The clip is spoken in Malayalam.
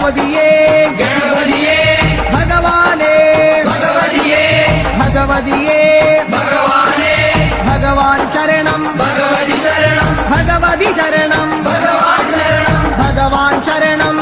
ഗണപതിയേ ഗണപതിയേ ഭഗവാനേ ഭഗവതിയേ ഭഗവതിയേ ഭഗവാനേ ഭഗവാൻ ശരണം ഭഗവതി ശരണം ഭഗവതി ശരണം ഭഗവാൻ ശരണം ഭഗവാൻ ശരണം